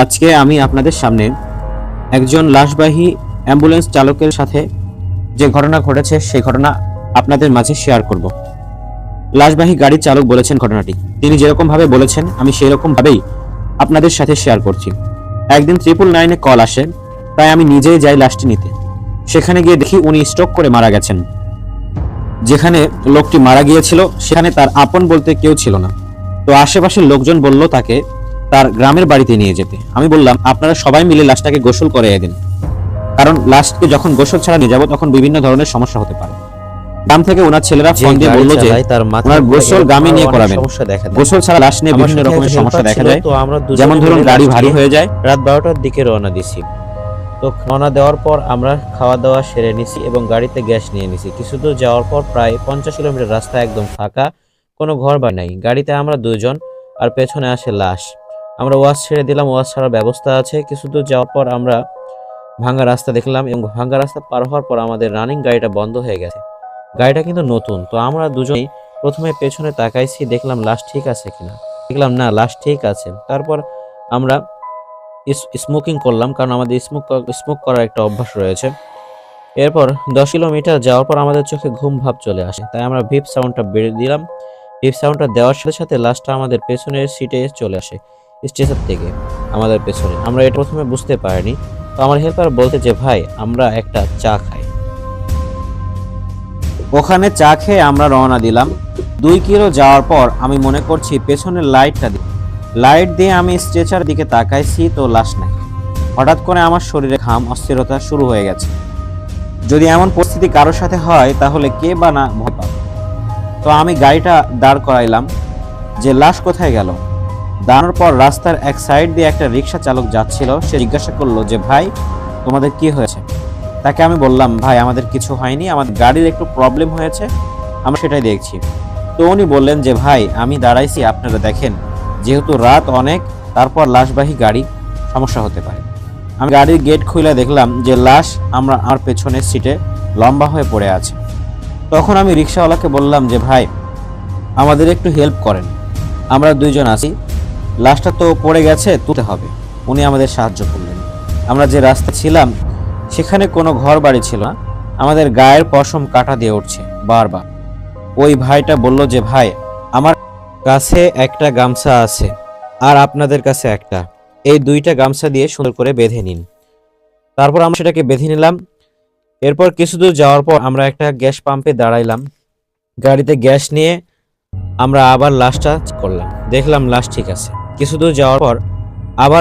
আজকে আমি আপনাদের সামনে একজন লাশবাহী অ্যাম্বুলেন্স চালকের সাথে যে ঘটনা ঘটেছে সেই ঘটনা আপনাদের মাঝে শেয়ার করব। লাশবাহী গাড়ির চালক বলেছেন ঘটনাটি, তিনি যেরকম ভাবে বলেছেন আমি সেই রকম ভাবেই আপনাদের সাথে শেয়ার করছি। একদিন 999-এ কল আসে, তাই আমি নিজেই যাই লাশটি নিতে। সেখানে গিয়ে দেখি উনি স্ট্রোক করে মারা গেছেন। যেখানে লোকটি মারা গিয়েছিল সেখানে তার আপন বলতে কেউ ছিল না। তো আশেপাশের লোকজন বলল তাকে তার গ্রামের বাড়িতে নিয়ে যেতে। আমি বললাম আপনারা সবাই মিলে লাশটাকে গোসল করিয়ে দিন, কারণ লাশকে যখন গোসল ছাড়া নিয়ে যাবো তখন বিভিন্ন ধরনের সমস্যা হতে পারে। গ্রাম থেকে ওনার ছেলেরা ফোন দিয়ে বললো যে ওনার গোসল গ্রামে নিয়ে করাবেন। গোসল ছাড়া লাশ নিয়ে বিভিন্ন রকমের সমস্যা দেখা যায়, যেমন ধরুন গাড়ি ভারী হয়ে যায়। রাত 12টার দিকে রওনা দিছি। তো রওনা দেওয়ার পর আমরা খাওয়া দাওয়া সেরে নিছি এবং গাড়িতে গ্যাস নিয়ে নিছি। কিছু দূর যাওয়ার পর প্রায় 50 কিলোমিটার রাস্তা একদম ফাঁকা, কোনো ঘর বাড়ি নাই। গাড়িতে আমরা দুজন আর পেছনে আসে লাশ। আমরা ওয়াশ ছেড়ে দিলাম, ওয়াশ ছাড়ার ব্যবস্থা আছে। কিছু দূর যাওয়ার পর আমরা ভাঙ্গা রাস্তা দেখলাম এবং ভাঙ্গা রাস্তা পার হওয়ার পর আমাদের রানিং গাড়িটা বন্ধ হয়ে গেছে। গাড়িটা কিন্তু নতুন। তো আমরা দুজনেই প্রথমে পেছনে তাকাইছি, দেখলাম লাশ ঠিক আছে কিনা। দেখলাম না, লাশ ঠিক আছে। তারপর আমরা স্মোকিং করলাম, কারণ আমাদের স্মোক করার একটা অভ্যাস রয়েছে। এরপর 10 কিলোমিটার যাওয়ার পর আমাদের চোখে ঘুম ভাব চলে আসে, তাই আমরা ভিপ সাউন্ডটা বেড়ে দিলাম। ভিপ সাউন্ডটা দেওয়ার সাথে সাথে লাশটা আমাদের পেছনের সিটে চলে আসে, স্টেশন থেকে আমাদের পেছনে। আমরা এটা প্রথমে বুঝতে পারিনি। তো আমার হেল্পার বলতে যে ভাই আমরা একটা চা খাই। ওখানে চা খেয়ে আমরা রওনা দিলাম। 2 কিলো যাওয়ার পর আমি মনে করছি পেছনের লাইট দিয়ে আমি স্ট্রেচার দিকে তাকাইছি, তো লাশ নাই। হঠাৎ করে আমার শরীরে ঘাম, অস্থিরতা শুরু হয়ে গেছে। যদি এমন পরিস্থিতি কারোর সাথে হয় তাহলে কে বা না ভয় পাবে। তো আমি গাড়িটা দাঁড় করাইলাম যে লাশ কোথায় গেল। দাঁড়ানোর পর রাস্তার এক সাইড দিয়ে একটা রিক্সা চালক যাচ্ছিল। সে জিজ্ঞাসা করলো যে ভাই তোমাদের কি হয়েছে। তাকে আমি বললাম ভাই আমাদের কিছু হয়নি, আমাদের গাড়ির একটু প্রবলেম হয়েছে, আমরা সেটাই দেখছি। তো উনি বললেন যে ভাই আমি দাঁড়াইছি, আপনারা দেখেন, যেহেতু রাত অনেক, তারপর লাশবাহী গাড়ি, সমস্যা হতে পারে। আমি গাড়ির গেট খুলে দেখলাম যে লাশ আমার পেছনের সিটে লম্বা হয়ে পড়ে আছে। তখন আমি রিক্সাওয়ালাকে বললাম যে ভাই আমাদের একটু হেল্প করেন, আমরা দুইজন আছি, লাশটা তো পড়ে গেছে, তুলতে হবে। উনি আমাদের সাহায্য করলেন। আমরা যে রাস্তা ছিলাম সেখানে কোনো ঘর বাড়ি ছিল না, আমাদের গায়ের পশম কাটা দিয়ে উঠছে বারবার। ওই ভাইটা বলল যে ভাই আমার কাছে একটা গামছা আছে আর আপনাদের কাছে একটা, এই 2টা গামছা দিয়ে সুন্দর করে বেঁধে নিন। তারপর আমরা সেটাকে বেঁধে নিলাম। এরপর কিছু দূর যাওয়ার পর আমরা একটা গ্যাস পাম্পে দাঁড়াইলাম। গাড়িতে গ্যাস নিয়ে আমরা আবার লাশটা করলাম, দেখলাম লাশ ঠিক আছে। কিছু দূর যাওয়ার পর